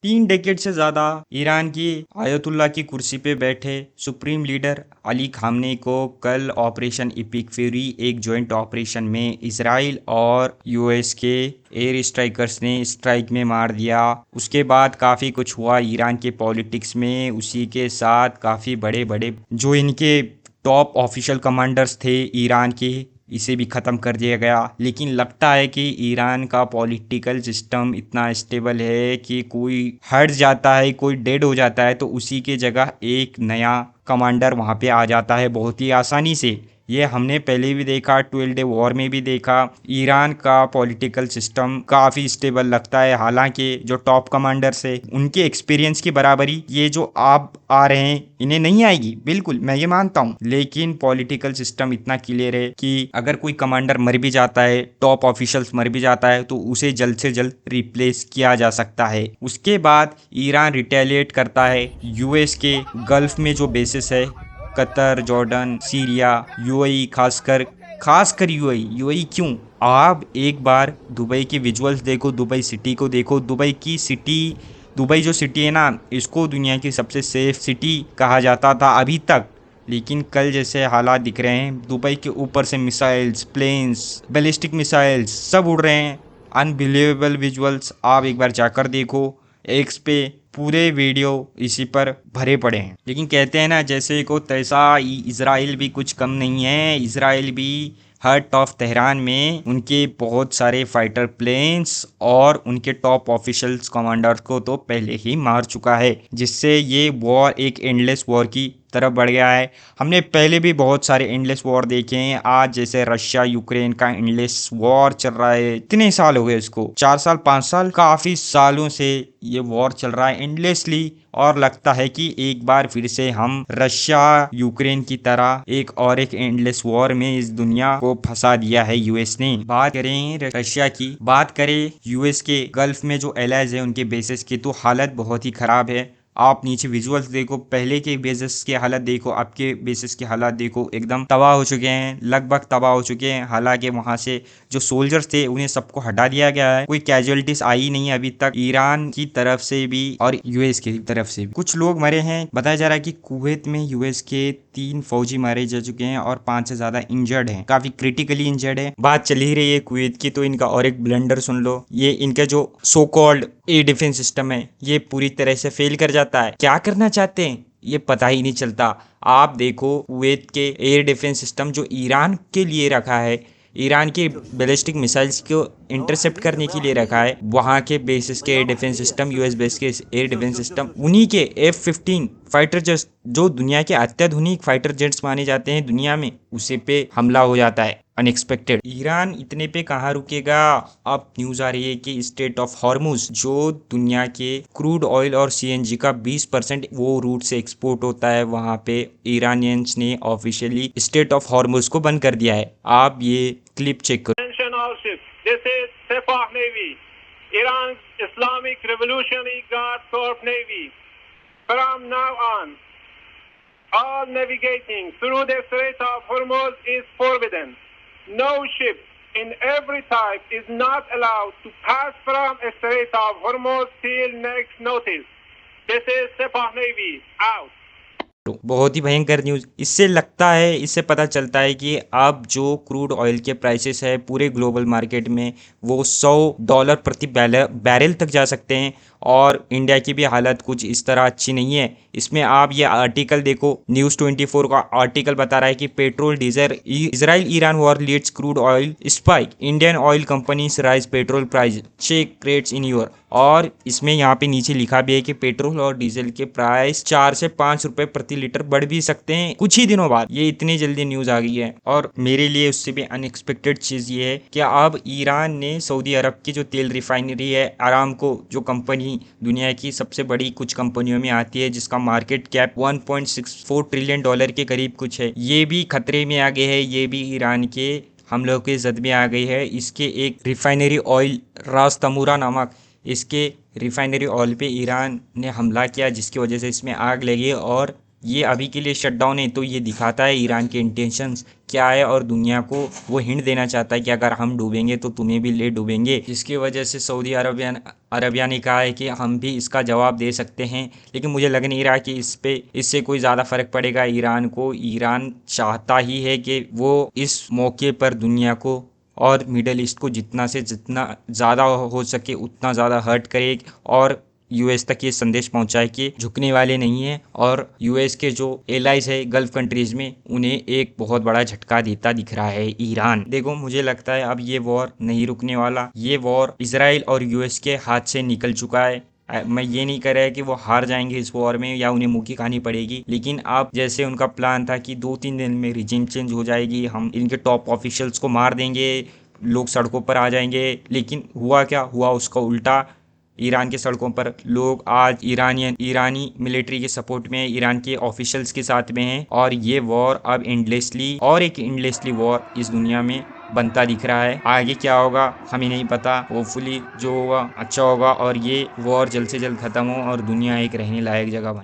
3 decade से ज्यादा Iran की आयतुल्ला की कुर्सी पे बैठे सुप्रीम लीडर अली खामनेई को कल ऑपरेशन इपिक फ्यूरी, एक जॉइंट ऑपरेशन में इसराइल और यूएस के एयर स्ट्राइकर्स ने स्ट्राइक में मार दिया। उसके बाद काफ़ी कुछ हुआ ईरान के पॉलिटिक्स में। उसी के साथ काफ़ी बड़े बड़े जो इनके टॉप ऑफिशियल कमांडर्स थे ईरान के, इसे भी ख़त्म कर दिया गया। लेकिन लगता है कि ईरान का पॉलिटिकल सिस्टम इतना स्टेबल है कि कोई हट जाता है, कोई डेड हो जाता है तो उसी के जगह एक नया कमांडर वहाँ पे आ जाता है बहुत ही आसानी से। ये हमने पहले भी देखा, 12 डे वॉर में भी देखा। ईरान का पॉलिटिकल सिस्टम काफ़ी स्टेबल लगता है। हालांकि जो टॉप कमांडर्स है उनके एक्सपीरियंस की बराबरी ये जो आप आ रहे हैं इन्हें नहीं आएगी, बिल्कुल मैं ये मानता हूँ। लेकिन पॉलिटिकल सिस्टम इतना क्लियर है कि अगर कोई कमांडर मर भी जाता है, टॉप ऑफिशियल्स मर भी जाता है तो उसे जल्द से जल्द रिप्लेस किया जा सकता है। उसके बाद ईरान रिटेलिएट करता है। यूएस के गल्फ में जो बेसिस है, कतर, जॉर्डन, सीरिया, यूएई, खासकर यूएई क्यों? आप एक बार दुबई की विजुअल्स देखो, दुबई सिटी को देखो। दुबई जो सिटी है ना, इसको दुनिया की सबसे सेफ सिटी कहा जाता था अभी तक। लेकिन कल जैसे हालात दिख रहे हैं, दुबई के ऊपर से मिसाइल्स, प्लेन्स, बैलिस्टिक मिसाइल्स सब उड़ रहे हैं। अनबिलीवेबल विजुअल्स आप एक बार जाकर देखो। एक्स पे पूरे वीडियो इसी पर भरे पड़े हैं। लेकिन कहते हैं ना, जैसे को तैसा इजराइल भी कुछ कम नहीं है। इजराइल भी हर्ट ऑफ तेहरान में उनके बहुत सारे फाइटर प्लेन्स और उनके टॉप ऑफिशियल्स कमांडर्स को तो पहले ही मार चुका है, जिससे ये वॉर एक एंडलेस वॉर की तरफ बढ़ गया है। हमने पहले भी बहुत सारे एंडलेस वॉर देखे हैं। आज जैसे रशिया यूक्रेन का एंडलेस वॉर चल रहा है, इतने साल हो गए इसको, 4 साल 5 साल, काफी सालों से ये वॉर चल रहा है एंडलेसली। और लगता है कि एक बार फिर से हम रशिया यूक्रेन की तरह एक एंडलेस वॉर में इस दुनिया को फंसा दिया है यूएस ने। बात करें रशिया की, बात करें यूएस के गल्फ में जो एलाइज है उनके बेसिस की, तो हालत बहुत ही खराब है। आप नीचे विजुअल्स देखो, पहले के बेसिस की हालत देखो, अब के बेसिस की हालत देखो, एकदम तबाह हो चुके हैं, लगभग तबाह हो चुके हैं। हालांकि वहां से जो सोल्जर्स थे उन्हें सबको हटा दिया गया है, कोई कैजुअलिटीज आई नहीं है अभी तक, ईरान की तरफ से भी और यूएस की तरफ से भी। कुछ लोग मरे हैं, बताया जा रहा है कि कुवैत में यूएस के 3 फौजी मारे जा चुके हैं और 5 से ज्यादा इंजर्ड हैं, काफी क्रिटिकली इंजर्ड है। बात चल ही रही है कुवैत की, तो इनका और एक ब्लंडर सुन लो। ये इनका जो so called air defence system है ये पूरी तरह से फेल कर जाता है। क्या करना चाहते हैं ये पता ही नहीं चलता। आप देखो कुवैत के एयर डिफेंस सिस्टम जो ईरान के लिए रखा है, ईरान के बैलिस्टिक मिसाइल्स को इंटरसेप्ट करने के लिए रखा है, वहाँ के बेसिस के air defence system, US base के एयर डिफेंस सिस्टम, उन्हीं के F-15 फाइटर जेट्स जो दुनिया के अत्याधुनिक फाइटर जेट्स माने जाते हैं दुनिया में, उसी पे हमला हो जाता है अनएक्सपेक्टेड। ईरान इतने पे कहाँ रुकेगा? अब न्यूज आ रही है कि स्टेट ऑफ हॉर्मुज, जो दुनिया के क्रूड ऑयल और सीएनजी का 20% वो रूट से एक्सपोर्ट होता है, वहाँ पे ईरानियंस ने ऑफिशियली स्टेट ऑफ हॉर्मुज को बंद कर दिया है। आप ये क्लिप चेक करो। This is Sepah Navy, Iran's Islamic Revolutionary Guard Corps Navy. From now on, all navigating through the Strait of Hormuz is forbidden. No ship in every type is not allowed to pass from the Strait of Hormuz till next notice. This is Sepah Navy, out. बहुत ही भयंकर news. इससे लगता है, इससे पता चलता है कि अब जो क्रूड ऑयल के प्राइसेस है पूरे ग्लोबल मार्केट में वो $100 प्रति बैरल तक जा सकते हैं। और इंडिया की भी हालत कुछ इस तरह अच्छी नहीं है। इसमें आप ये आर्टिकल देखो, न्यूज़ 24 का आर्टिकल बता रहा है कि petrol diesel, Israel Iran war leads crude oil spike, Indian oil companies rise petrol price, check rates in your. और इसमें यहाँ पे नीचे लिखा भी है कि पेट्रोल और डीजल के प्राइस 4 से 5 रुपए प्रति लीटर बढ़ भी सकते हैं कुछ ही दिनों बाद। ये इतनी जल्दी न्यूज आ गई है। और मेरे लिए उससे भी अनएक्सपेक्टेड चीज ये है कि अब ईरान ने सऊदी अरब की जो तेल रिफाइनरी है अरामको, जो कंपनी दुनिया की सबसे बड़ी कुछ कंपनियों में आती है, जिसका मार्केट कैप $1.64 ट्रिलियन के करीब कुछ है, ये भी खतरे में आ गए है। ये भी ईरान के हमलों के जद में आ गई है। इसके एक रिफाइनरी ऑयल रास तमूरा नामक इसके रिफाइनरी ऑयल पे ईरान ने हमला किया, जिसकी वजह से इसमें आग लगी और ये अभी के लिए शट डाउन है, तो ये दिखाता है ईरान के इंटेंशंस क्या है और दुनिया को वो हिंट देना चाहता है कि अगर हम डूबेंगे तो तुम्हें भी ले डूबेंगे, जिसकी वजह से सऊदी अरबिया ने कहा है कि हम भी इसका जवाब दे सकते हैं। लेकिन मुझे लग नहीं रहा कि इससे कोई ज़्यादा फर्क पड़ेगा ईरान को। ईरान चाहता ही है कि वो इस मौके पर दुनिया को और मिडल ईस्ट को जितना से जितना ज़्यादा हो सके उतना ज़्यादा हर्ट करे और यूएस तक ये संदेश पहुंचाए कि झुकने वाले नहीं है। और यूएस के जो एलाइज है गल्फ कंट्रीज में, उन्हें एक बहुत बड़ा झटका देता दिख रहा है ईरान। देखो, मुझे लगता है अब ये वॉर नहीं रुकने वाला। ये वॉर इजराइल और यूएस के हाथ से निकल चुका है। मैं ये नहीं कह रहा है कि वो हार जाएंगे इस वॉर में या उन्हें मुंह की खानी पड़ेगी, लेकिन अब जैसे उनका प्लान था कि 2-3 दिन में रिजीम चेंज हो जाएगी, हम इनके टॉप ऑफिशियल्स को मार देंगे, लोग सड़कों पर आ जाएंगे, लेकिन हुआ क्या हुआ उसका उल्टा। ईरान के सड़कों पर लोग आज ईरानी मिलिट्री के सपोर्ट में, ईरान के ऑफिशियल्स के साथ में हैं और ये वॉर अब एंडलेसली वॉर इस दुनिया में बनता दिख रहा है। आगे क्या होगा हमें नहीं पता। होपफुली जो होगा अच्छा होगा और ये वॉर जल्द से जल्द खत्म हो और दुनिया एक रहने लायक जगह बने।